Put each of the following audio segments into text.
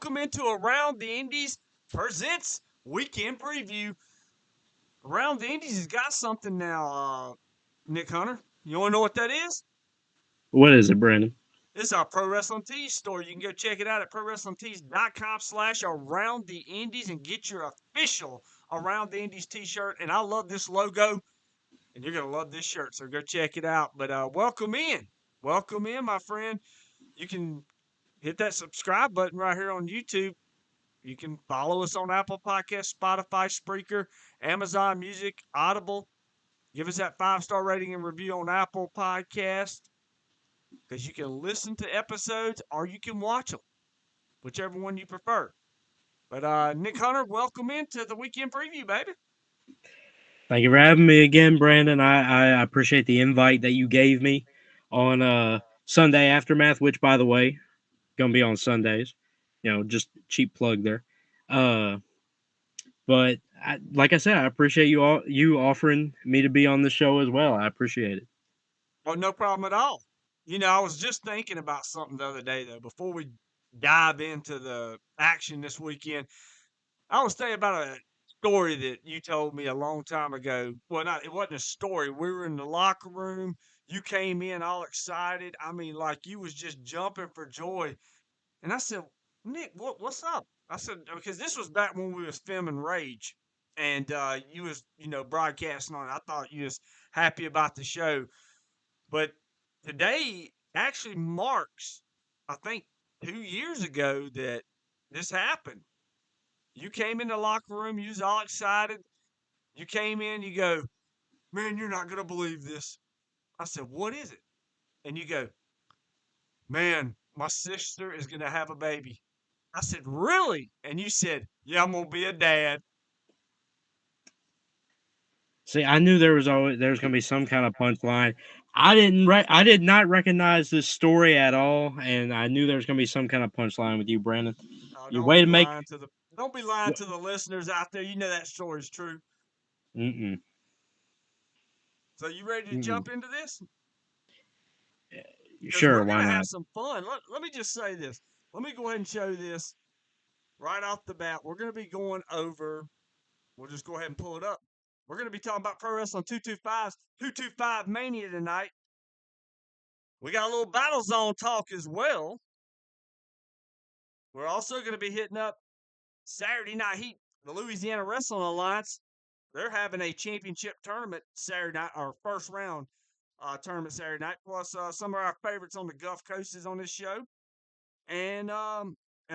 welcome into Around the Indies presents Weekend Preview. Around the Indies has got something now, Nick Hunter. You want to know what that is? What is it, Brandon? It's our Pro Wrestling Tees store. You can go check it out at ProWrestlingTees.com/Around the Indies and get your official Around the Indies t-shirt. And I love this logo, and you're going to love this shirt, so go check it out. But welcome in. Welcome in, my friend. You can hit that subscribe button right here on YouTube. You can follow us on Apple Podcasts, Spotify, Spreaker, Amazon Music, Audible. Give us that 5-star rating and review on Apple Podcasts because you can listen to episodes or you can watch them, whichever one you prefer. But Nick Hunter, welcome into the Weekend Preview, baby. Thank you for having me again, Brandon. I appreciate the invite that you gave me on Sunday Aftermath, which, by the way, going to be on Sundays. Just cheap plug there. But like I said, I appreciate you offering me to be on the show as well. I appreciate it. Oh, no problem at all. I was just thinking about something the other day, though, before we dive into the action this weekend. I was thinking about a story that you told me a long time ago. Well, it wasn't a story. We were in the locker room. You came in all excited. I mean, like you was just jumping for joy. And I said, Nick, what's up? I said, because this was back when we was filming Rage. And you was, broadcasting on it. I thought you was happy about the show. But today actually marks, I think, 2 years ago that this happened. You came in the locker room, you was all excited. You came in, you go, man, you're not going to believe this. I said, what is it? And you go, man, my sister is going to have a baby. I said, really? And you said, yeah, I'm going to be a dad. See, I knew there was going to be some kind of punchline. I did not recognize this story at all, and I knew there was going to be some kind of punchline with you, Brandon. Don't be lying to the listeners out there. You know that story's true. Mm-mm. So you ready to jump into this? Sure, we're why gonna not? have some fun. Let me just say this. Let me go ahead and show this right off the bat. We're gonna be going over. We'll just go ahead and pull it up. We're gonna be talking about Pro Wrestling 225 Mania tonight. We got a little Battlezone talk as well. We're also going to be hitting up Saturday Night Heat, the Louisana Wrestling Alliance. They're having a championship tournament Saturday night, or first round tournament Saturday night. Plus, some of our favorites on the Gulf Coast is on this show, and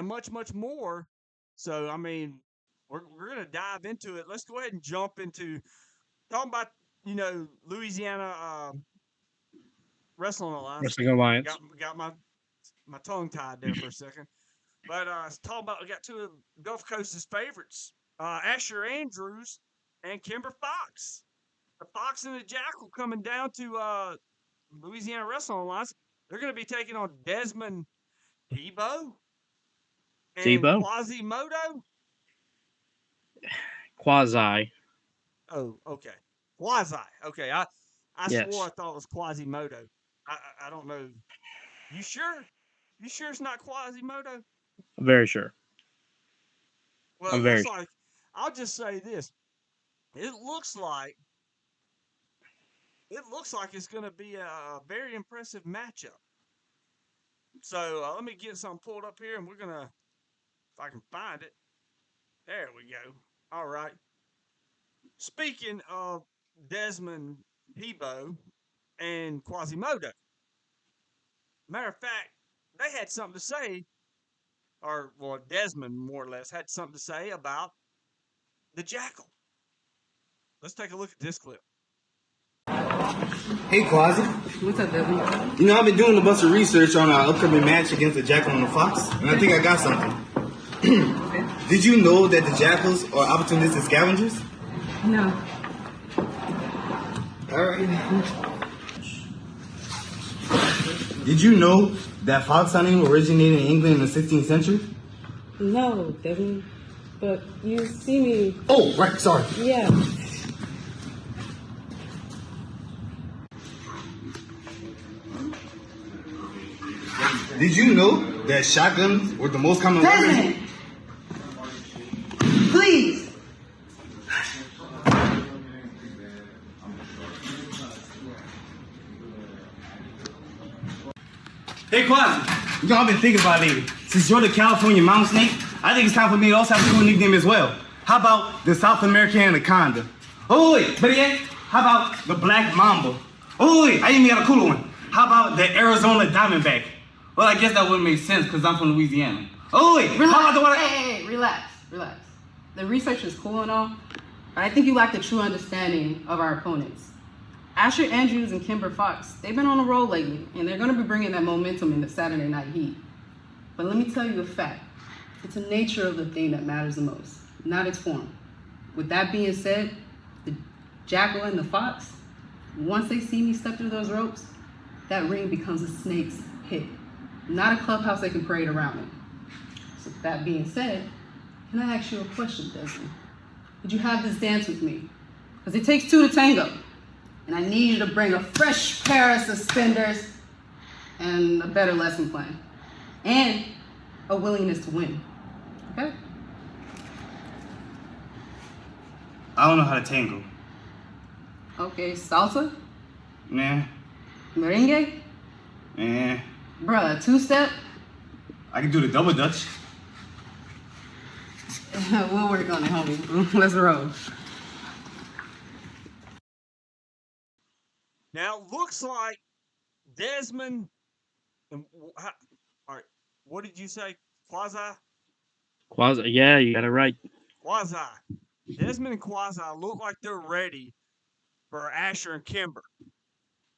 much, much more. So, I mean, we're going to dive into it. Let's go ahead and jump into talking about Louisana Wrestling Alliance. Wrestling Alliance. Got my tongue tied there for a second. But talking about, we got two of Gulf Coast's favorites, Asher Andrews and Kimber Fox. The Fox and the Jackal coming down to Louisana Wrestling Alliance. They're going to be taking on Desmond Tebow and Quasimodo. Quasi. Oh, okay. Quasi. Okay. I yes. swore I thought it was Quasimodo. I don't know. You sure? You sure it's not Quasimodo? I'm very sure. Well, it looks like, I'll just say this. It looks like it's going to be a very impressive matchup. So let me get something pulled up here, and we're going to, if I can find it. There we go. All right. Speaking of Desmond Tebow and Quasimodo, matter of fact, they had something to say, or well, Desmond more or less had something to say about the Jackal. Let's take a look at this clip. Hey, Quasi. What's up, Desmond? I've been doing a bunch of research on our upcoming match against the Jackal and the Fox, and I think I got something. Okay. Did you know that the Jackals are opportunistic scavengers? No. All right. Did you know that fox hunting originated in England in the 16th century? No, Desmond. But you see me. Oh, right. Sorry. Yeah. Did you know that shotguns were the most common weapon? Desmond! Please! Hey, Quasi. You know, I've been thinking about it lately. Since you're the California mountain snake, I think it's time for me to also have a cool nickname as well. How about the South American Anaconda? Oh, wait. But yeah, how about the Black Mamba? Oh, wait. I even got a cooler one. How about the Arizona Diamondback? Well, I guess that wouldn't make sense because I'm from Louisiana. Oh, wait. Relax. How about the one? Hey, relax. The research is cool and all, but I think you lack the true understanding of our opponents. Asher Andrews and Kimber Fox, they've been on a roll lately, and they're going to be bringing that momentum in the Saturday Night Heat. But let me tell you a fact. It's the nature of the thing that matters the most, not its form. With that being said, the Jackal and the Fox, once they see me step through those ropes, that ring becomes a snake's pit, not a clubhouse they can parade around in. So with that being said, can I ask you a question, Desmond? Would you have this dance with me? Because it takes two to tango. And I need you to bring a fresh pair of suspenders and a better lesson plan. And a willingness to win. Okay? I don't know how to tango. Okay, salsa? Nah. Merengue? Nah. Bruh, two-step? I can do the double dutch. We'll work on it, homie. Let's roll. Now, looks like Desmond and all right, what did you say? Quasi? Yeah, you got it right. Quasi. Desmond and Quasi look like they're ready for Asher and Kimber.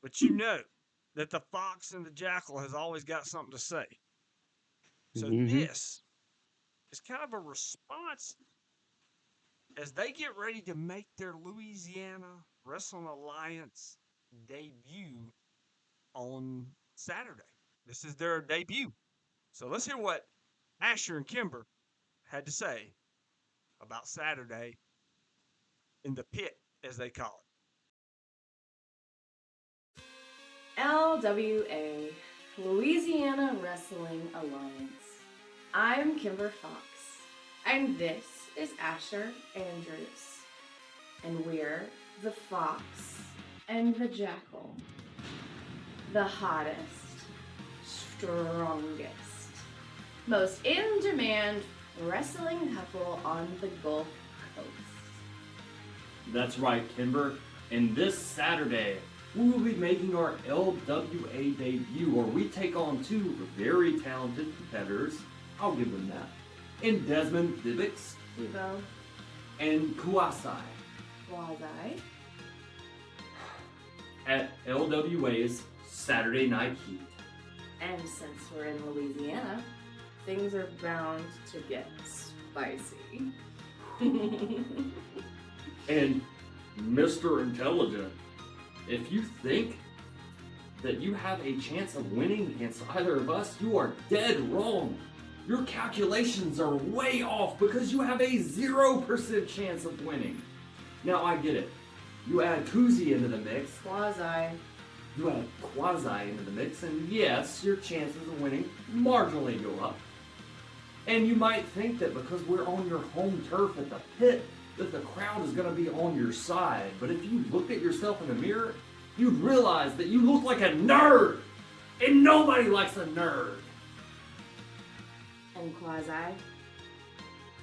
But you know that the Fox and the Jackal has always got something to say. So this is kind of a response as they get ready to make their Louisiana Wrestling Alliance debut on Saturday. This is their debut. So let's hear what Asher and Kimber had to say about Saturday in the pit, as they call it. LWA, Louisiana Wrestling Alliance. I'm Kimber Fox, and this is Asher Andrews, and we're the Fox and the Jackal, the hottest, strongest, most in-demand wrestling couple on the Gulf Coast. That's right, Kimber. And this Saturday, we will be making our LWA debut, where we take on two very talented competitors, I'll give them that, in Desmond Dibix Debo, and Kuasai Quasi, at LWA's Saturday Night Heat. and since we're in Louisiana, things are bound to get spicy. And Mr. Intelligent, if you think that you have a chance of winning against either of us, you are dead wrong. Your calculations are way off because you have a 0% chance of winning. Now I get it. You add Koozie into the mix, Quasi. you add Quasi into the mix, and yes, your chances of winning marginally go up. And you might think that because we're on your home turf at the pit, that the crowd is going to be on your side. But if you looked at yourself in the mirror, you'd realize that you look like a nerd. And nobody likes a nerd. And Quasi.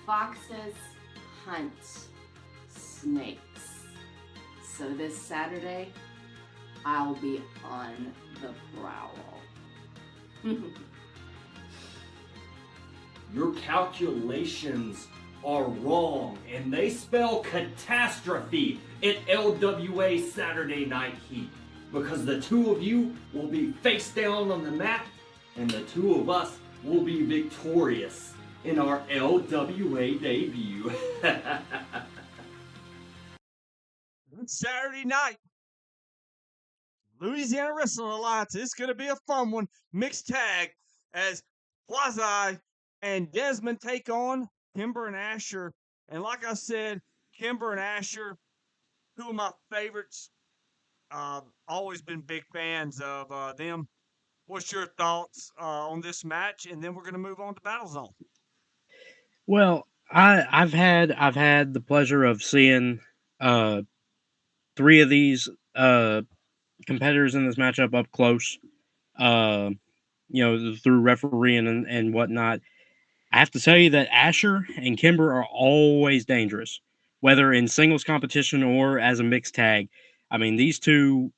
Foxes hunt snakes. So this Saturday, I'll be on the prowl. Your calculations are wrong, and they spell catastrophe at LWA Saturday Night Heat, because the two of you will be face down on the mat, and the two of us will be victorious in our LWA debut. Saturday night, Louisiana Wrestling Alliance. It's going to be a fun one. Mixed tag as Quasi and Desmond take on Kimber and Asher. And like I said, Kimber and Asher, two of my favorites. Always been big fans of them. What's your thoughts on this match? And then we're going to move on to Battlezone. Well, I've had the pleasure of seeing uh, three of these competitors in this matchup up close. Uh, through refereeing and whatnot. I have to tell you that Asher and Kimber are always dangerous, whether in singles competition or as a mixed tag. I mean, these two,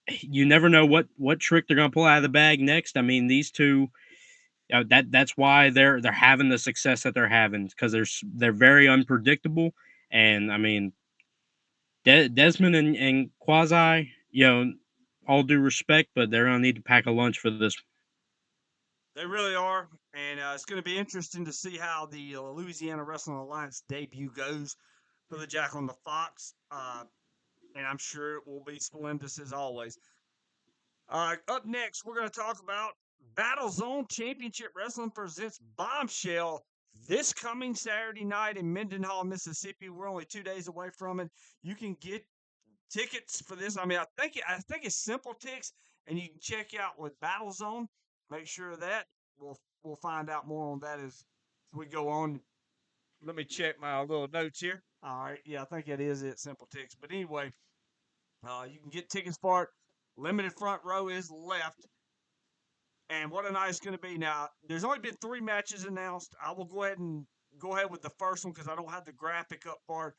you never know what trick they're gonna pull out of the bag next. I mean, these two, that's why they're having the success that they're having because they're very unpredictable. And I mean, Desmond and Quasi, all due respect, but they're gonna need to pack a lunch for this. They really are. And it's going to be interesting to see how the Louisiana Wrestling Alliance debut goes for the Jackal and the Fox. And I'm sure it will be splendid as always. Up next, we're going to talk about Battlezone Championship Wrestling presents Bombshell this coming Saturday night in Mendenhall, Mississippi. We're only 2 days away from it. You can get tickets for this. I mean, I think it's Simple Tix, and you can check out with Battlezone. Make sure of that. We'll find out more on that as we go on. Let me check my little notes here. All right, yeah, I think that is it, Simple Tix. But anyway, you can get tickets for it. Limited front row is left. And what a night it's going to be. Now, there's only been 3 matches announced. I will go ahead with the first one because I don't have the graphic up for it.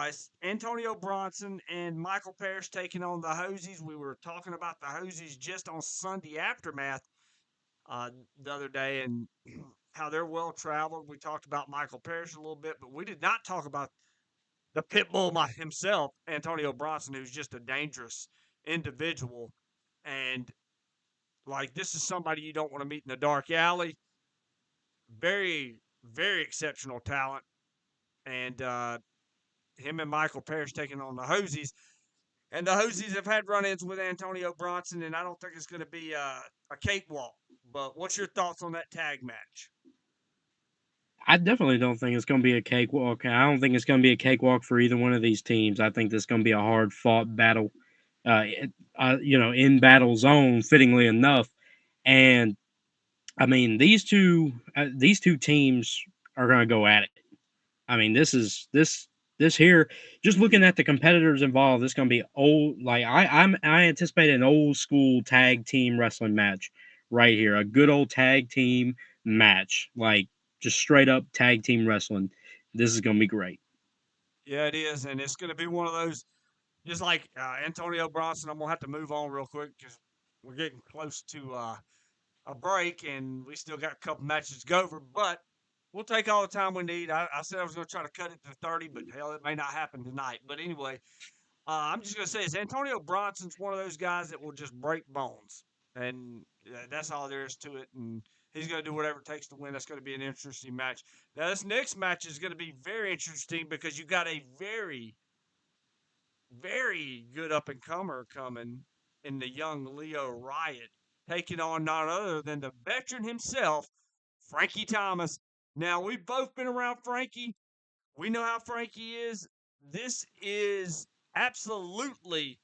It's Antonio Bronson and Michael Parrish taking on the Hosies. We were talking about the Hosies just on Sunday Aftermath the other day and how they're well traveled. We talked about Michael Parrish a little bit, but we did not talk about the Pitbull himself, Antonio Bronson, who's just a dangerous individual. And like, this is somebody you don't want to meet in a dark alley. Very, very exceptional talent. And him and Michael Parrish taking on the Hosies. And the Hosies have had run ins with Antonio Bronson, and I don't think it's going to be a cakewalk. But what's your thoughts on that tag match? I definitely don't think it's going to be a cakewalk. I don't think it's going to be a cakewalk for either one of these teams. I think this is going to be a hard fought battle, in battle zone, fittingly enough. And I mean, these two teams are going to go at it. I mean, this here. Just looking at the competitors involved, this is going to be old. Like I anticipate an old school tag team wrestling match right here. A good old tag team match, like just straight up tag team wrestling. This is going to be great. Yeah, it is. And it's going to be one of those, just like Antonio Bronson. I'm going to have to move on real quick because we're getting close to a break and we still got a couple matches to go over. But we'll take all the time we need. I said I was going to try to cut it to 30, but hell, it may not happen tonight. But anyway, I'm just going to say is Antonio Bronson's one of those guys that will just break bones. And that's all there is to it. And he's going to do whatever it takes to win. That's going to be an interesting match. Now, this next match is going to be very interesting because you got a very, very good up and comer coming in the young Leo Riot, taking on none other than the veteran himself, Frankie Thomas. Now, we've both been around Frankie. We know how Frankie is. This is absolutely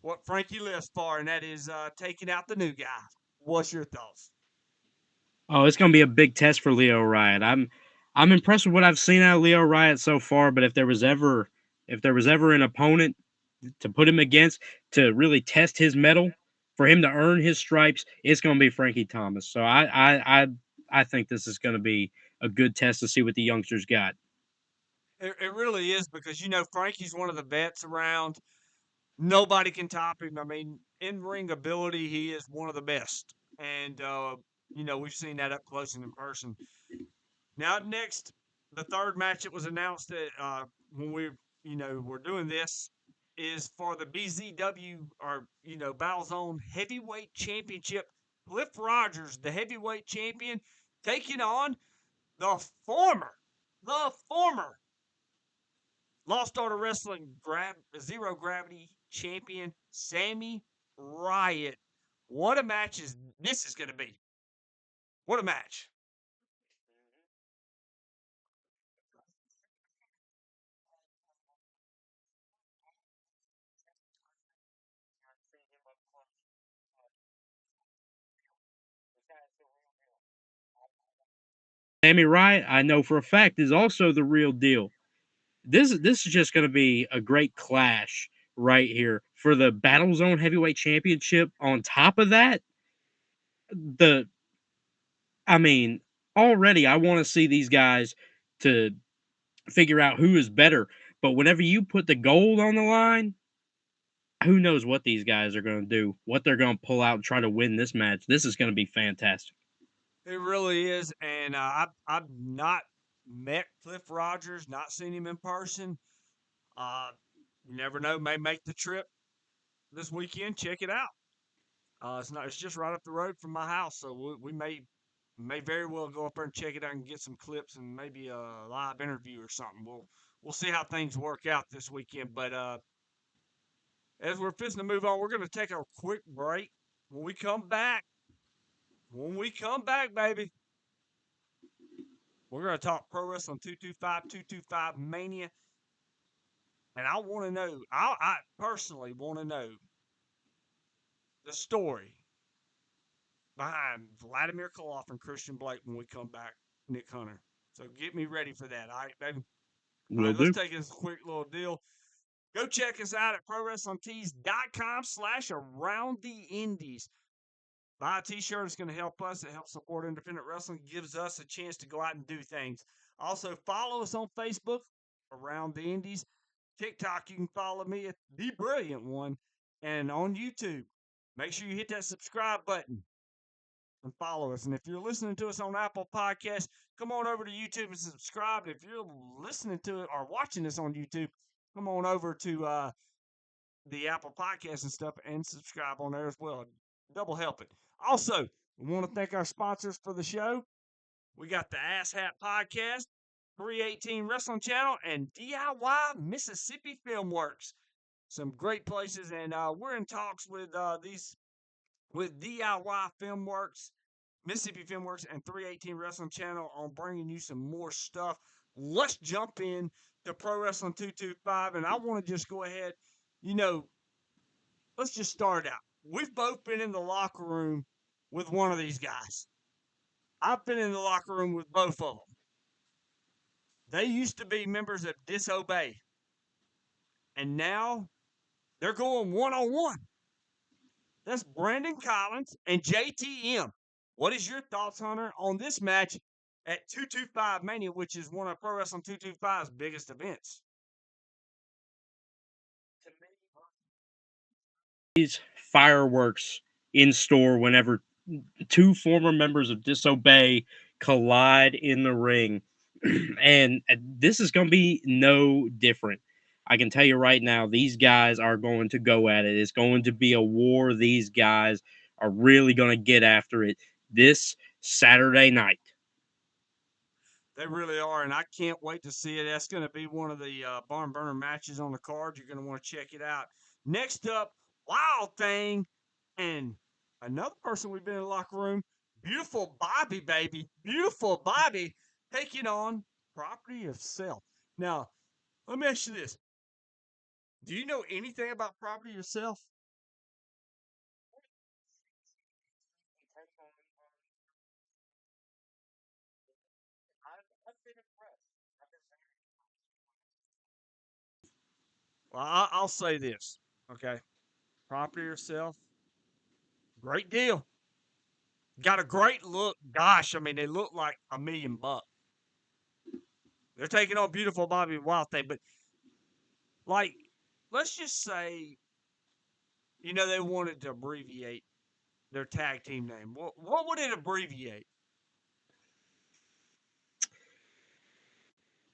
what Frankie lives for, and that is taking out the new guy. What's your thoughts? Oh, it's going to be a big test for Leo Riot. I'm impressed with what I've seen out of Leo Riot so far. But if there was ever an opponent to put him against to really test his mettle for him to earn his stripes, it's going to be Frankie Thomas. So I think this is going to be a good test to see what the youngsters got. It really is because, Frankie's one of the vets around. Nobody can top him. I mean, in ring ability, he is one of the best. And, we've seen that up close and in person. Now, up next, the third match that was announced that when we're doing this is for the BZW or, Battlezone Heavyweight Championship. Cliff Rogers, the heavyweight champion, taking on the former Lost Art of Wrestling Zero Gravity champion, Sammy Riot. What a match this is going to be. What a match. Sammy Wright, I know for a fact, is also the real deal. This is just going to be a great clash right here for the Battlezone Heavyweight Championship. On top of that, the I mean, already I want to see these guys to figure out who is better. But whenever you put the gold on the line, who knows what these guys are going to do, what they're going to pull out and try to win this match. This is going to be fantastic. It really is, and I've not met Cliff Rogers, not seen him in person. Uh, you never know, may make the trip this weekend. Check it out. It's just right up the road from my house, so we may very well go up there and check it out and get some clips and maybe a live interview or something. We'll see how things work out this weekend. But as we're fixing to move on, we're going to take a quick break. When we come back, baby, we're going to talk Pro Wrestling 225 Mania. And I want to know, I personally want to know the story behind Vladimir Koloff and Christian Blake when we come back, Nick Hunter. So get me ready for that. All right, baby. All Will right, let's do. take this quick little deal. Go check us out at ProWrestlingTees.com/Around the Indies. Buy a t-shirt. It's going to help us. It helps support independent wrestling. Gives us a chance to go out and do things. Also, follow us on Facebook, Around the Indies. TikTok, you can follow me at The Brilliant One. And on YouTube, make sure you hit that subscribe button and follow us. And if you're listening to us on Apple Podcasts, come on over to YouTube and subscribe. If you're listening to it or watching us on YouTube, come on over to the Apple Podcasts and stuff and subscribe on there as well. Double helping. Also, we want to thank our sponsors for the show. We got the Ass Hat Podcast, 318 Wrestling Channel, and DIY Mississippi Filmworks. Some great places, and we're in talks with DIY Filmworks, Mississippi Filmworks, and 318 Wrestling Channel on bringing you some more stuff. Let's jump in to Pro Wrestling 225, and I want to just go ahead, let's just start out. We've both been in the locker room with one of these guys. I've been in the locker room with both of them. They used to be members of Disobey, and now they're going one-on-one. That's Brandon Collins and JTM. What is your thoughts, Hunter, on this match at 225 Mania, which is one of Pro Wrestling 225's biggest events? Fireworks in store whenever two former members of Disobey collide in the ring. And this is going to be no different. I can tell you right now, these guys are going to go at it. It's going to be a war. These guys are really going to get after it this Saturday night. They really are, and I can't wait to see it. That's going to be one of the barn burner matches on the card. You're going to want to check it out. Next up, Wild Thing and another person we've been in the locker room, Beautiful Bobby, baby. Beautiful Bobby taking on Property of Self. Now, let me ask you this. Do you know anything about Property of Self? Well, I'll say this, okay? Property of Self, great deal. Got a great look. Gosh, I mean, they look like $1,000,000. They're taking on Beautiful Bobby Wild Thing, but like, let's just say, they wanted to abbreviate their tag team name. What would it abbreviate?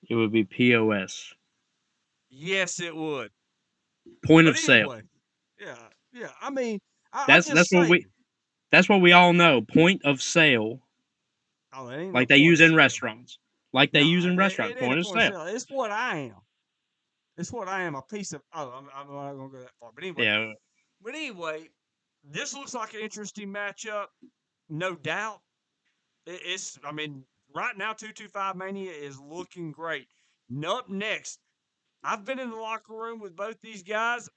It would be POS. Yes, it would. Point But of sale. anyway, yeah. I mean, I'm That's just saying. that's what we all know. Point of sale. Oh, it ain't Like no they point use of in sale. restaurants. Like they No, use in it restaurants. ain't a Point of point of sale. sale. It's what I am. It's what I am. A piece of. Oh, I'm not gonna go that far. But anyway. Yeah. But anyway, this looks like an interesting matchup, no doubt. It's. I mean, right now, 225 Mania is looking great. Up next, I've been in the locker room with both these guys.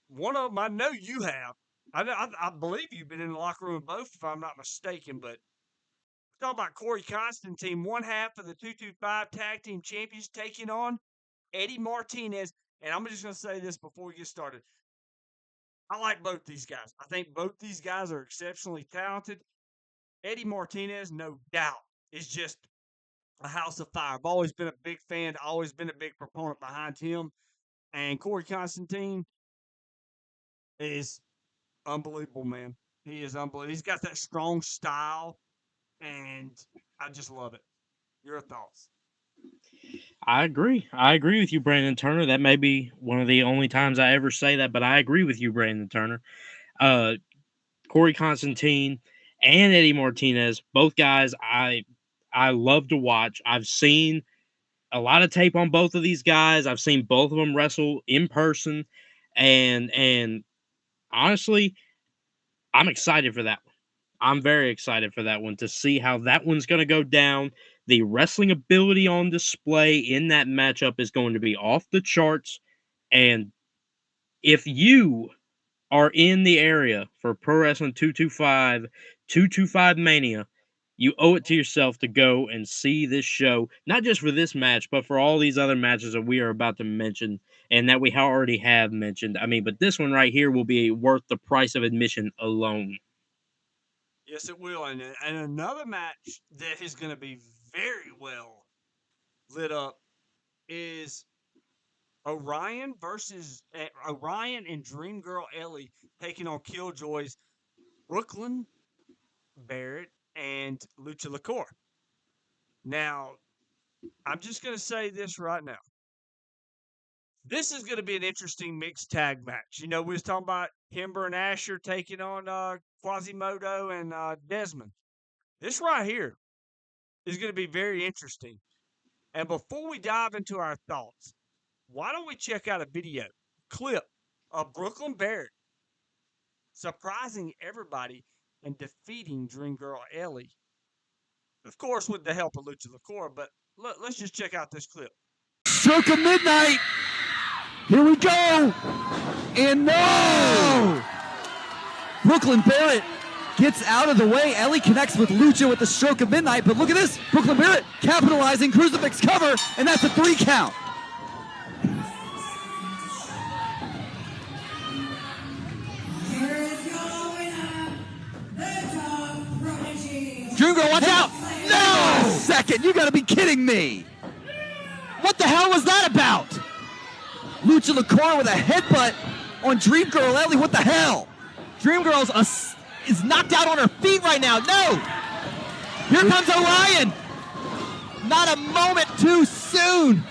One of them, I know you have. I believe you've been in the locker room with both, if I'm not mistaken. But talking about Corey Constantine, one half of the 225 Tag Team Champions, taking on Eddie Martinez. And I'm just going to say this before we get started. I like both these guys. I think both these guys are exceptionally talented. Eddie Martinez, no doubt, is just a house of fire. I've always been a big fan, always been a big proponent behind him. And Corey Constantine is unbelievable, man. He is unbelievable. He's got that strong style, and I just love it. Your thoughts? I agree. I agree with you, Brandon Turner. That may be one of the only times I ever say that, but I agree with you, Brandon Turner. Uh, Corey Constantine and Eddie Martinez, both guys I love to watch. I've seen a lot of tape on both of these guys. I've seen both of them wrestle in person, and honestly, I'm excited for that one. I'm very excited for that one to see how that one's going to go down. The wrestling ability on display in that matchup is going to be off the charts. And if you are in the area for Pro Wrestling 225 Mania, you owe it to yourself to go and see this show, not just for this match, but for all these other matches that we are about to mention and that we already have mentioned. I mean, but this one right here will be worth the price of admission alone. Yes, it will. And another match that is going to be very well lit up is Orion versus Orion and Dream Girl Ellie taking on Killjoys, Brooklyn Barrett, and Lucha LaCour. Now, I'm just going to say this right now. This is going to be an interesting mixed tag match. You know, we was talking about Kimber and Asher taking on Quasimodo and Desmond. This right here is going to be very interesting. And before we dive into our thoughts, why don't we check out a video clip of Brooklyn Barrett surprising everybody and defeating Dream Girl Ellie? Of course, with the help of Lucha LaCour, but let's just check out this clip. Stroke of midnight. Here we go. And no! Brooklyn Barrett gets out of the way. Ellie connects with Lucha with the stroke of midnight, but look at this. Brooklyn Barrett capitalizing, crucifix cover, and that's a 3 count. Dream Girl, watch out! No! Second, you gotta be kidding me! What the hell was that about? Lucha LaCour with a headbutt on Dream Girl Ellie. What the hell? Dream Girl is knocked out on her feet right now. No! Here comes Orion. Not a moment too soon.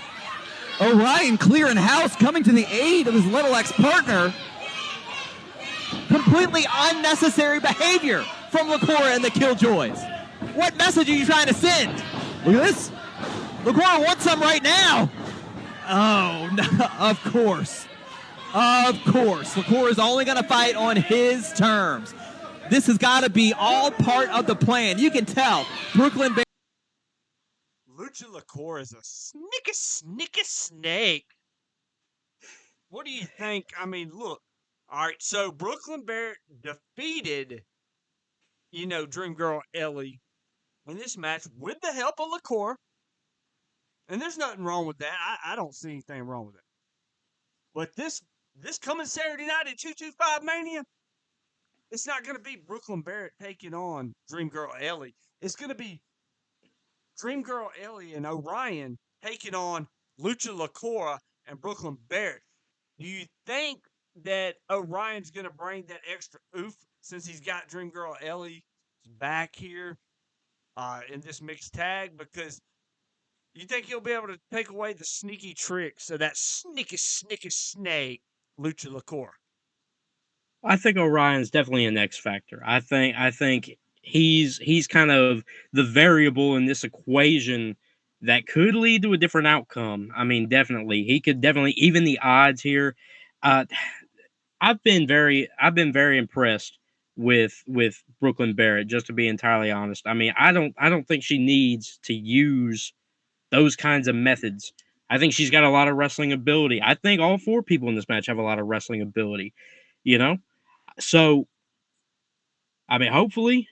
Orion clearing house, coming to the aid of his Little X partner. Completely unnecessary behavior from LaCour and the Killjoys. What message are you trying to send? Look at this. LaCour wants some right now. Oh, no, of course. Of course. LaCour is only going to fight on his terms. This has got to be all part of the plan. You can tell. Brooklyn Barrett. Lucha LaCour is a snicky snake. What do you think? I mean, look. All right, so Brooklyn Barrett defeated, Dream Girl Ellie in this match with the help of LaCour. And there's nothing wrong with that. I don't see anything wrong with it. But this coming Saturday night at 225 Mania, it's not going to be Brooklyn Barrett taking on Dream Girl Ellie. It's going to be Dream Girl Ellie and Orion taking on Lucha LaCour and Brooklyn Barrett. Do you think that Orion's going to bring that extra oof since he's got Dream Girl Ellie back here in this mixed tag? Because you think he'll be able to take away the sneaky tricks of that sneaky snake, Lucha LaCour? I think Orion's definitely an X factor. I think he's kind of the variable in this equation that could lead to a different outcome. I mean, definitely he could definitely even the odds here. I've been very impressed with Brooklyn Barrett, just to be entirely honest. I mean, I don't think she needs to use those kinds of methods. I think she's got a lot of wrestling ability. I think all 4 people in this match have a lot of wrestling ability, So, I mean, hopefully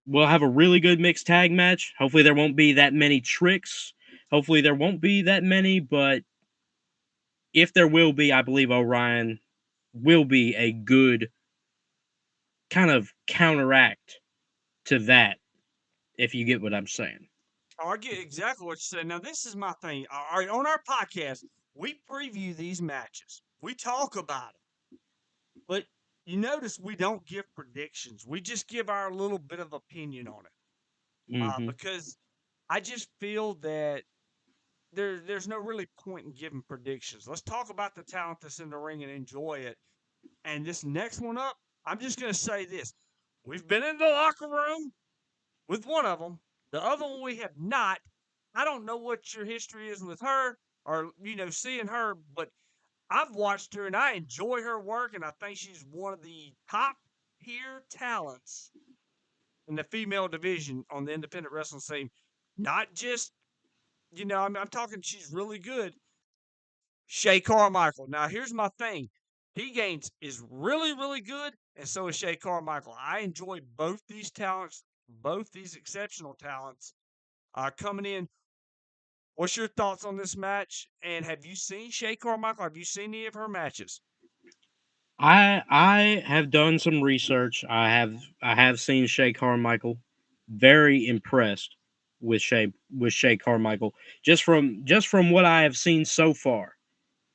we'll have a really good mixed tag match. Hopefully there won't be that many tricks. Hopefully there won't be that many, but if there will be, I believe Orion will be a good kind of counteract to that, if you get what I'm saying. I get exactly what you said. Now, this is my thing. All right, on our podcast, we preview these matches. We talk about it. But you notice we don't give predictions. We just give our little bit of opinion on it. Mm-hmm. Because I just feel that there's no really point in giving predictions. Let's talk about the talent that's in the ring and enjoy it. And this next one up, I'm just going to say this. We've been in the locker room with one of them. The other one we have not. I don't know what your history is with her or, seeing her, but I've watched her and I enjoy her work, and I think she's one of the top tier talents in the female division on the independent wrestling scene. Not just, I'm talking she's really good. Shay Carmichael. Now, here's my thing. T Gaines is really, really good, and so is Shay Carmichael. I enjoy both these talents, both these exceptional talents coming in. What's your thoughts on this match? And have you seen Shay Carmichael? Have you seen any of her matches? I have done some research. I have seen Shay Carmichael. Very impressed with Shay Carmichael. Just from what I have seen so far.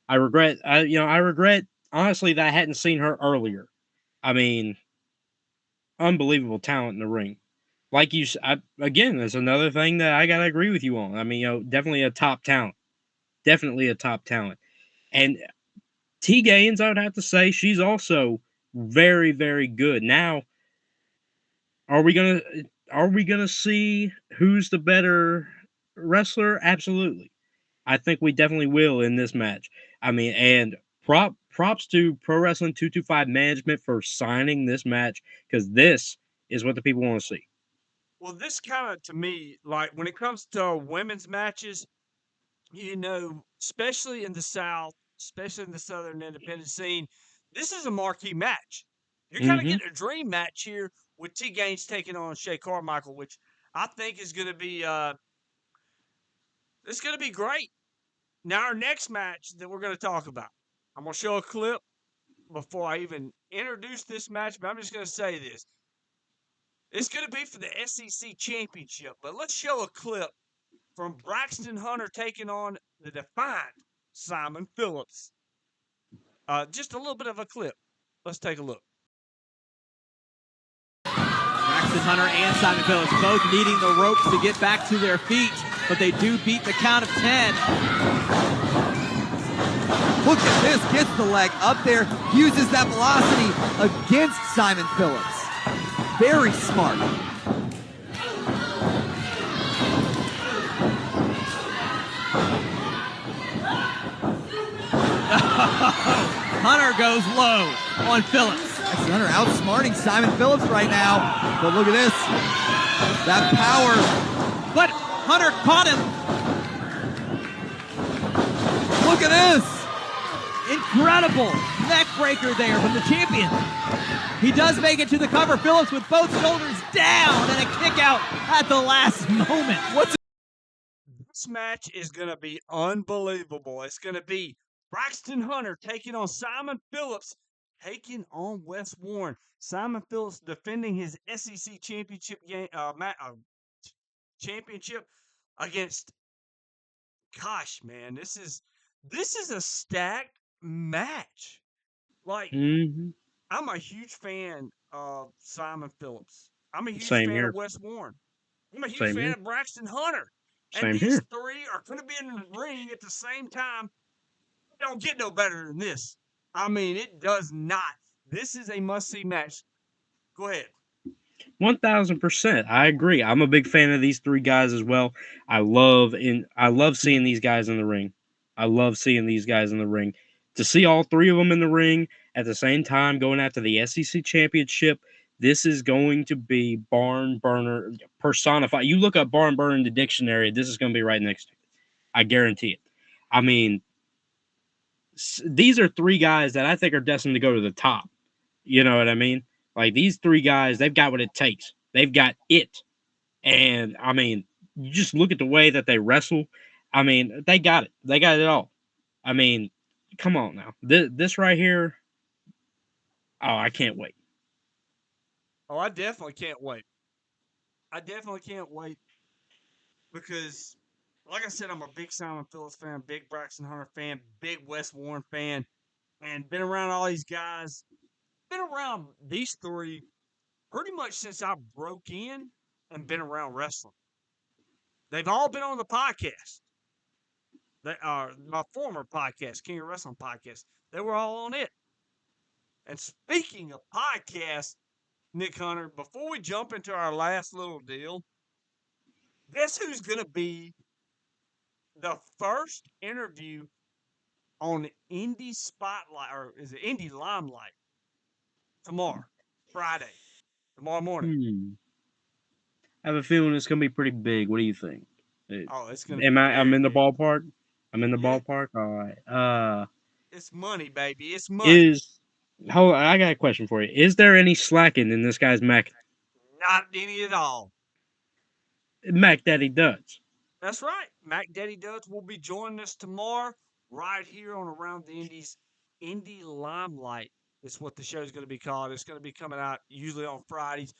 I regret honestly that I hadn't seen her earlier. I mean, unbelievable talent in the ring. Like again, that's another thing that I gotta agree with you on. I mean, definitely a top talent. Definitely a top talent. And T Gaines, I would have to say, she's also very, very good. Now, are we gonna see who's the better wrestler? Absolutely. I think we definitely will in this match. I mean, and props to Pro Wrestling 225 management for signing this match, because this is what the people want to see. Well, this kind of, to me, like when it comes to women's matches, especially in the South, especially in the Southern independent scene, this is a marquee match. You're kind of Mm-hmm. getting a dream match here with T Gaines taking on Shay Carmichael, which I think is going to be it's going to be great. Now, our next match that we're going to talk about, I'm going to show a clip before I even introduce this match, but I'm just going to say this. It's going to be for the SEC Championship, but let's show a clip from Braxton Hunter taking on the defiant Simon Phillips. Just a little bit of a clip. Let's take a look. Braxton Hunter and Simon Phillips both needing the ropes to get back to their feet, but they do beat the count of 10. Look at this, gets the leg up there, uses that velocity against Simon Phillips. Very smart. Hunter goes low on Phillips. Braxton Hunter outsmarting Simon Phillips right now. But look at this. That power. But Hunter caught him. Look at this. Incredible neck breaker there from the champion. He does make it to the cover. Phillips with both shoulders down and a kick out at the last moment. This match is going to be unbelievable. It's going to be Braxton Hunter taking on Simon Phillips, taking on Wes Warren. Simon Phillips defending his SEC championship championship against. Gosh, man, this is a stacked match. Like, Mm-hmm. I'm a huge fan of Simon Phillips. I'm a huge Same fan here. of Wes Warren. I'm a huge Same fan here. of Braxton Hunter. And Same these here. three are going to be in the ring at the same time. It don't get no better than this. I mean, it does not. This is a must-see match. Go ahead. 1000%. I agree. I'm a big fan of these three guys as well. I love seeing these guys in the ring. I love seeing these guys in the ring. To see all three of them in the ring at the same time going after the SEC championship, this is going to be barn burner personified. You look up barn burner in the dictionary, this is going to be right next to it. I guarantee it. I mean, these are three guys that I think are destined to go to the top. You know what I mean? Like, these three guys, they've got what it takes They've got it. And, I mean, you just look at the way that they wrestle. I mean, they got it. They got it all. I mean, come on now. This right here, oh, I can't wait. Oh, I definitely can't wait. I definitely can't wait because, like I said, I'm a big Simon Phillips fan, big Braxton Hunter fan, big Wes Warren fan, and been around all these guys. Been around these three pretty much since I broke in and been around wrestling. They've all been on the podcast. They are my former podcast, King of Wrestling podcast. They were all on it. And speaking of podcasts, Nick Hunter, before we jump into our last little deal, guess who's going to be the first interview on Indie Spotlight, or is it Indie Limelight? Tomorrow, Friday, tomorrow morning. I have a feeling it's going to be pretty big. What do you think? Oh, it's going to Am be I? I'm very in the big. ballpark. I'm in the Yeah. ballpark. All right. It's money, baby. It's money. Hold on, I got a question for you. Is there any slacking in this guy's Mac Any at all. Daddy Duds? That's right. Mac Daddy Duds will be joining us tomorrow right here on Around the Indies. Indie Limelight is what the show is going to be called. It's going to be coming out usually on Fridays.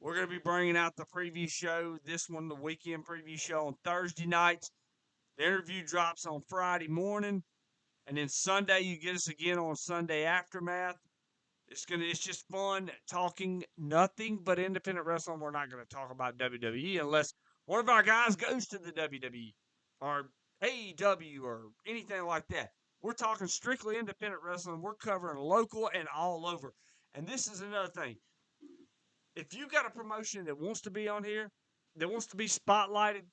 We're going to be bringing out the preview show, this one, the weekend preview show on Thursday nights. The interview drops on Friday morning. And then Sunday, you get us again on Sunday Aftermath. It's just fun talking nothing but independent wrestling. We're not going to talk about WWE unless one of our guys goes to the WWE or AEW or anything like that. We're talking strictly independent wrestling. We're covering local and all over. And this is another thing. If you got a promotion that wants to be on here, that wants to be spotlighted,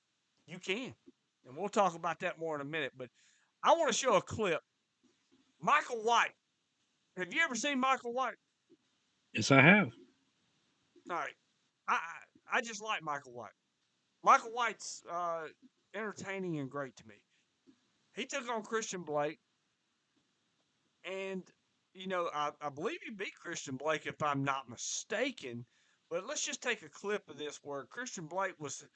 you can. And we'll talk about that more in a minute. But I want to show a clip. Michael White. Have you ever seen Michael White? Yes, I have. All right. I just like Michael White. Michael White's entertaining and great to me. He took on Christian Blake, and, I believe he beat Christian Blake if I'm not mistaken. But let's just take a clip of this where Christian Blake was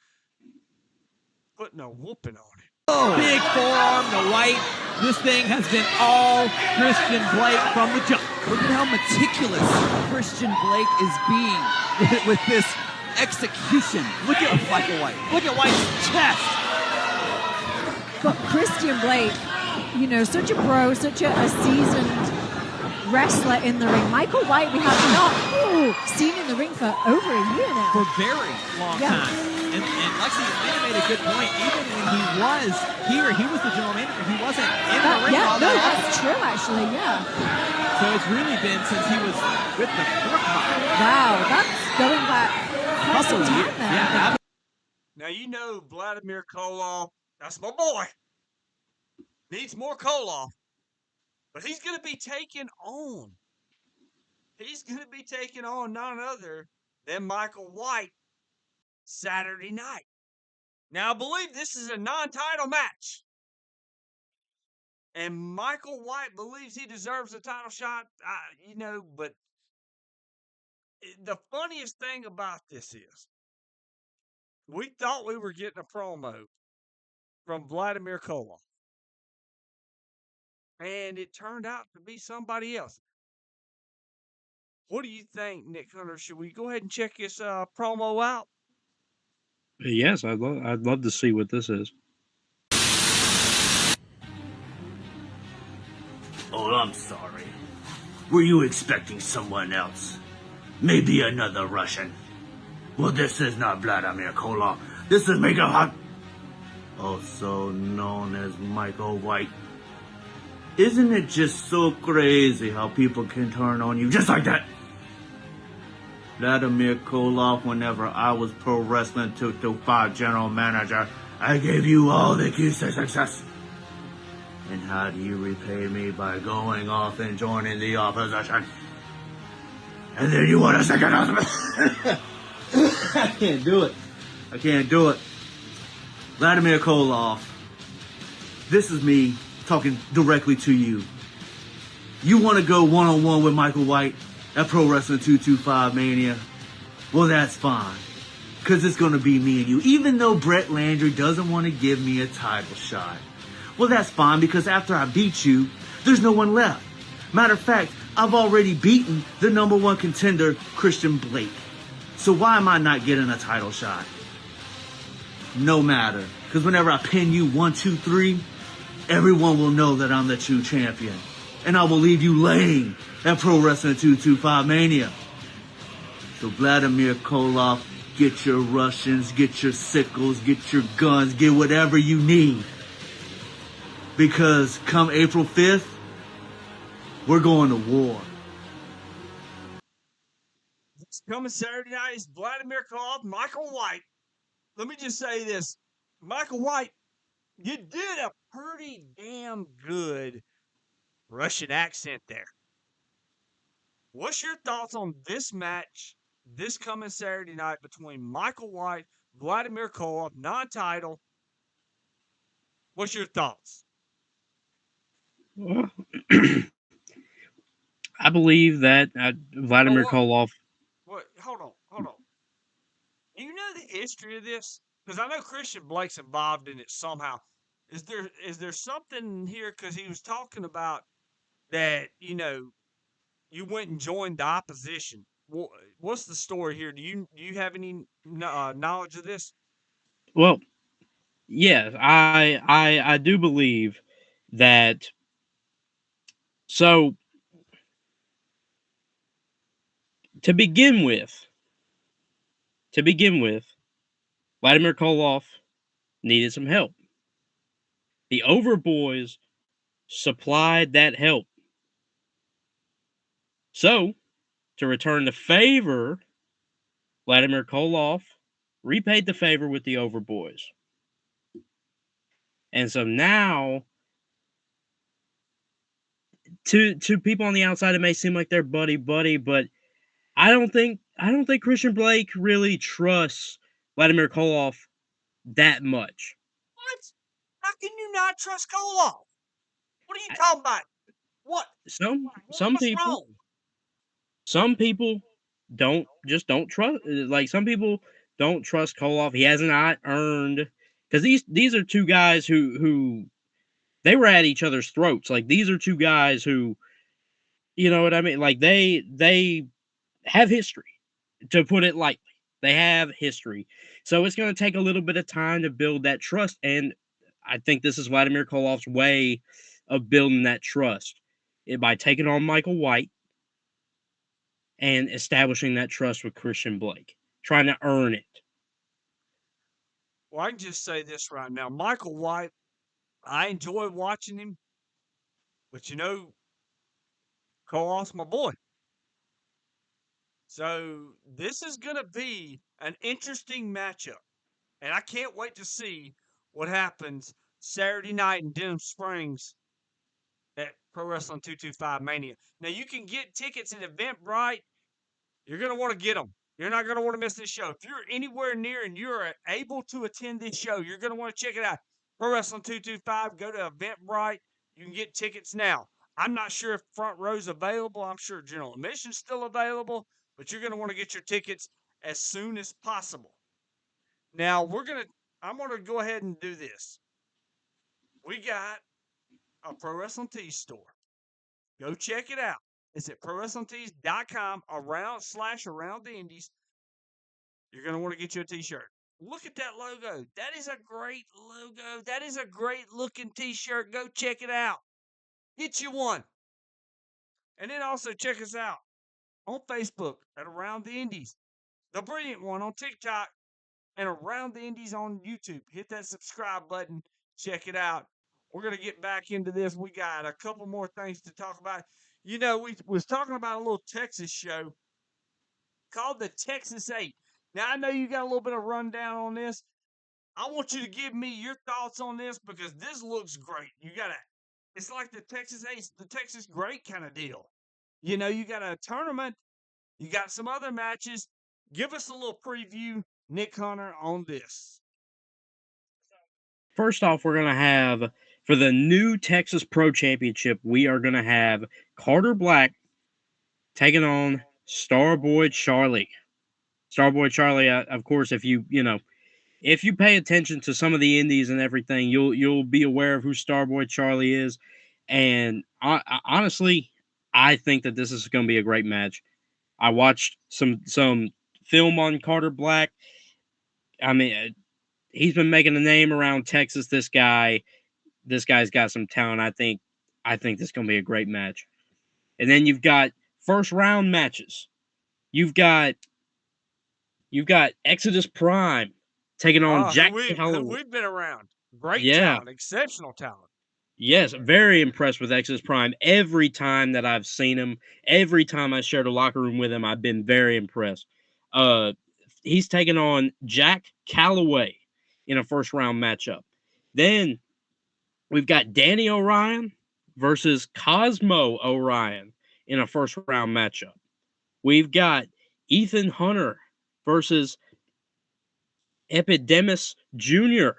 putting a whooping on him. Big forearm to White. This thing has been all Christian Blake from the jump. Look at how meticulous Christian Blake is being with this execution. Look at Michael White. Look at White's chest. But Christian Blake, such a pro, such a seasoned wrestler in the ring. Michael White, we have not seen in the ring for over a year now. For a very long time. And Lexi made a good point. Even when he was here, he was the general manager. He wasn't in the ring all that often. That's true, actually, yeah. So it's really been since he was with the Fort Hawk. Wow, that's going back quite some time now. Yeah. Now, Vladimir Koloff, that's my boy. Needs more Koloff. But he's going to be taking on. He's going to be taking on none other than Michael White Saturday night. Now, I believe this is a non-title match. And Michael White believes he deserves a title shot, but the funniest thing about this is we thought we were getting a promo from Vladimir Koloff. And it turned out to be somebody else. What do you think, Nick Hunter? Should we go ahead and check this promo out? Yes, I'd love to see what this is. Oh, I'm sorry. Were you expecting someone else? Maybe another Russian? Well, this is not Vladimir Koloff. This is Mega Hot, also known as Michael White. Isn't it just so crazy how people can turn on you just like that? Vladimir Koloff, whenever I was Pro Wrestling 225 General Manager, I gave you all the keys to success. And how do you repay me? By going off and joining the opposition? And then you want a second husband? I can't do it. I can't do it. Vladimir Koloff, this is me talking directly to you. You want to go one-on-one with Michael White at Pro Wrestling 225 Mania? Well, that's fine. Because it's going to be me and you, even though Brett Landry doesn't want to give me a title shot. Well, that's fine, because after I beat you, there's no one left. Matter of fact, I've already beaten the number one contender, Christian Blake. So why am I not getting a title shot? No matter. Because whenever I pin you 1, 2, 3, everyone will know that I'm the true champion. And I will leave you laying at Pro Wrestling 225 Mania. So Vladimir Koloff, get your Russians, get your sickles, get your guns, get whatever you need. Because come April 5th, we're going to war. It's coming Saturday night. It's Vladimir Koloff, Michael White. Let me just say this. Michael White, you did a pretty damn good Russian accent there. What's your thoughts on this match this coming Saturday night between Michael White, Vladimir Koloff, non-title? What's your thoughts? Well, I believe that Vladimir Koloff. What? Hold on. Do you know the history of this? Because I know Christian Blake's involved in it somehow. Is there something here? Because he was talking about that, you went and joined the opposition. What's the story here? Do you have any knowledge of this? Well, yes, I do believe that. So to begin with, Vladimir Koloff needed some help. The Overboys supplied that help. So, to return the favor, Vladimir Koloff repaid the favor with the Overboys. And so now, to people on the outside, it may seem like they're buddy, but I don't think Christian Blake really trusts Vladimir Koloff that much. What? How can you not trust Koloff? What are you talking about? What? Some What's people wrong? don't trust. Like, some people don't trust Koloff. He has not earned, because these are two guys who they were at each other's throats. Like, these are two guys who, you know what I mean? Like, they have history, to put it lightly. They have history. So it's going to take a little bit of time to build that trust. And I think this is Vladimir Koloff's way of building that trust, by taking on Michael White and establishing that trust with Christian Blake, trying to earn it. Well, I can just say this right now. Michael White, I enjoy watching him, but Koloff's my boy. So this is going to be an interesting matchup. And I can't wait to see what happens Saturday night in Denham Springs at Pro Wrestling 225 Mania. Now, you can get tickets at Eventbrite. You're going to want to get them. You're not going to want to miss this show. If you're anywhere near and you're able to attend this show, you're going to want to check it out. Pro Wrestling 225, go to Eventbrite. You can get tickets now. I'm not sure if front row's available. I'm sure general admission's still available, but you're going to want to get your tickets as soon as possible. Now, I'm going to go ahead and do this. We got a Pro Wrestling Tees store. Go check it out. It's at ProWrestlingTees.com around the indies. You're going to want to get you a t-shirt. Look at that logo. That is a great logo. That is a great looking t-shirt. Go check it out. Get you one. And then also check us out on Facebook at Around the Indies. The Brilliant One on TikTok and Around the Indies on YouTube. Hit that subscribe button. Check it out. We're going to get back into this. We got a couple more things to talk about. We was talking about a little Texas show called the Texas 8. Now, I know you got a little bit of rundown on this. I want you to give me your thoughts on this, because this looks great. It's like the Texas 8, the Texas Great kind of deal. You got a tournament. You got some other matches. Give us a little preview, Nick Hunter, on this. First off, we're going to have, for the new Texas Pro Championship, we are going to have Carter Black taking on Starboy Charlie. Starboy Charlie, of course, if you pay attention to some of the indies and everything, you'll be aware of who Starboy Charlie is. And honestly, I think that this is going to be a great match. I watched some film on Carter Black. I mean, he's been making a name around Texas. This guy's got some talent. I think this is going to be a great match. And then you've got first round matches. You've got Exodus Prime taking on Who Jack Calloway. we've been around. Great Yeah. talent, exceptional talent. Yes, very impressed with Exodus Prime. Every time that I've seen him, every time I shared a locker room with him, I've been very impressed. He's taking on Jack Calloway in a first round matchup. Then we've got Danny Orion versus Cosmo Orion in a first round matchup. We've got Ethan Hunter versus Epidemus Jr.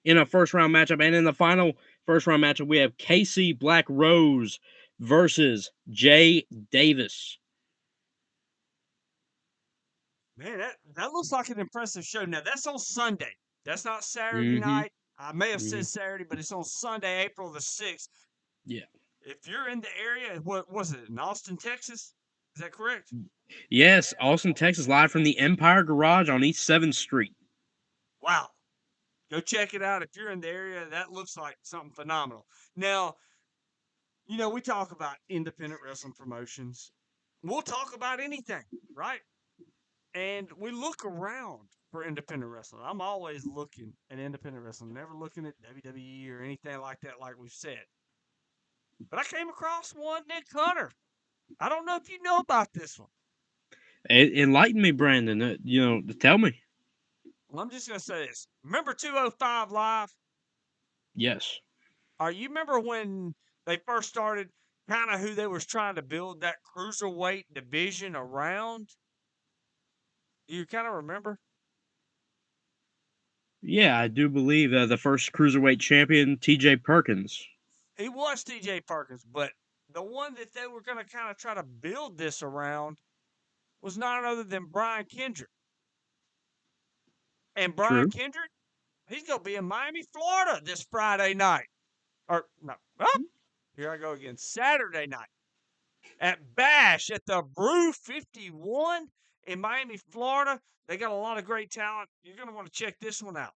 in a first round matchup. And in the final first round matchup, we have Casey Black Rose versus Jay Davis. Man, that looks like an impressive show. Now, that's on Sunday. That's not Saturday Mm-hmm. night. I may have said Saturday, but it's on Sunday, April the 6th. Yeah. If you're in the area, what was it, in Austin, Texas? Is that correct? Yes, Austin, Texas, live from the Empire Garage on East 7th Street. Wow. Go check it out. If you're in the area, that looks like something phenomenal. Now, we talk about independent wrestling promotions. We'll talk about anything, right? And we look around for independent wrestling. I'm always looking at independent wrestling, never looking at WWE or anything like that, like we've said. But I came across one, Nick Hunter. I don't know if you know about this one. Enlighten me, Brandon. Tell me. Well, I'm just going to say this. Remember 205 Live? Yes. You remember when they first started, kind of who they was trying to build that cruiserweight division around? You kind of remember? Yeah, I do believe the first cruiserweight champion, T.J. Perkins. He was T.J. Perkins, but the one that they were going to kind of try to build this around was none other than Brian Kendrick. And Brian True. Kendrick, he's going to be in Miami, Florida this Friday night. Or, no, here I go again. Saturday night at Bash at the Brew 51 in Miami, Florida. They got a lot of great talent. You're going to want to check this one out.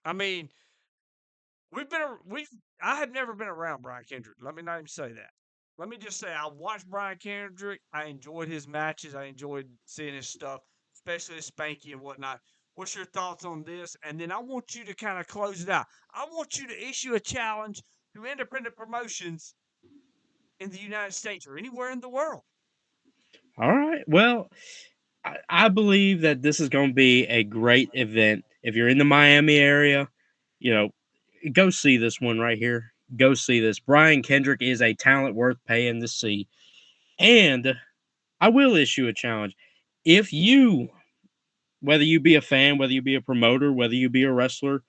I mean, I have never been around Brian Kendrick. Let me not even say that. Let me just say I watched Brian Kendrick. I enjoyed his matches. I enjoyed seeing his stuff, especially his Spanky and whatnot. What's your thoughts on this? And then I want you to kind of close it out. I want you to issue a challenge to independent promotions in the United States or anywhere in the world. All right. Well, I believe that this is going to be a great event. If you're in the Miami area, go see this one right here. Go see this. Brian Kendrick is a talent worth paying to see. And I will issue a challenge. If you, whether you be a fan, whether you be a promoter, whether you be a wrestler,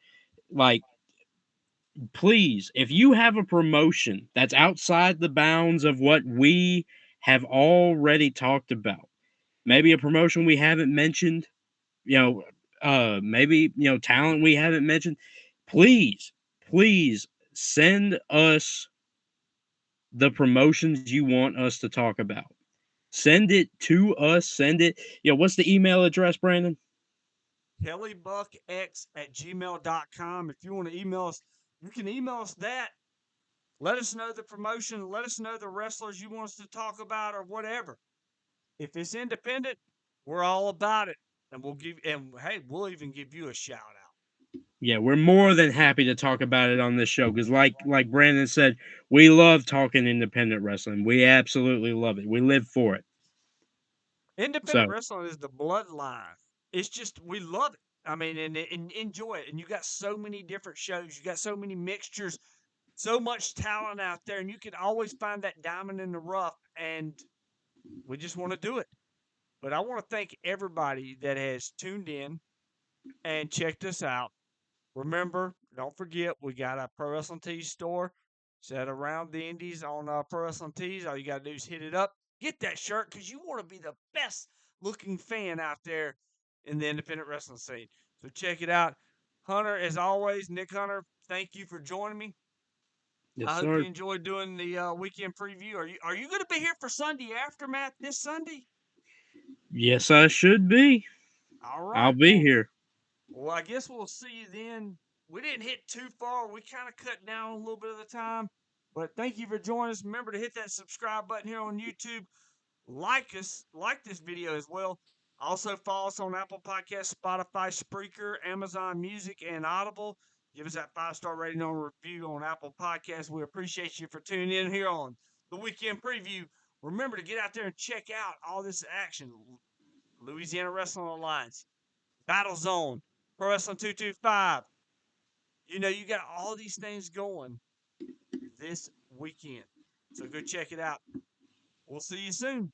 please, if you have a promotion that's outside the bounds of what we have already talked about, maybe a promotion we haven't mentioned, maybe, talent we haven't mentioned, please send us the promotions you want us to talk about. Send it to us. Send it. What's the email address, Brandon? kellybuckx@gmail.com. If you want to email us, you can email us that. Let us know the promotion. Let us know the wrestlers you want us to talk about or whatever. If it's independent, we're all about it. And we'll even give you a shout out. Yeah, we're more than happy to talk about it on this show because, like Brandon said, we love talking independent wrestling. We absolutely love it. We live for it. Independent wrestling is the bloodline. It's just we love it. I mean, and enjoy it. And you got so many different shows. You got so many mixtures, so much talent out there, and you can always find that diamond in the rough. And we just want to do it. But I want to thank everybody that has tuned in and checked us out. Remember, don't forget, we got a Pro Wrestling Tees store set around the indies on Pro Wrestling Tees. All you got to do is hit it up. Get that shirt because you want to be the best looking fan out there in the independent wrestling scene. So check it out. Hunter, as always, Nick Hunter, thank you for joining me. Yes, I hope sir. you enjoyed doing the weekend preview. Are you going to be here for Sunday Aftermath this Sunday? Yes, I should be. All right. I'll be here. Well, I guess we'll see you then. We didn't hit too far. We kind of cut down a little bit of the time. But thank you for joining us. Remember to hit that subscribe button here on YouTube. Like us, like this video as well. Also follow us on Apple Podcasts, Spotify, Spreaker, Amazon Music, and Audible. Give us that 5-star rating on review on Apple Podcasts. We appreciate you for tuning in here on the weekend preview. Remember to get out there and check out all this action. Louisiana Wrestling Alliance, Battlezone, Pro Wrestling 225. You got all these things going this weekend. So go check it out. We'll see you soon.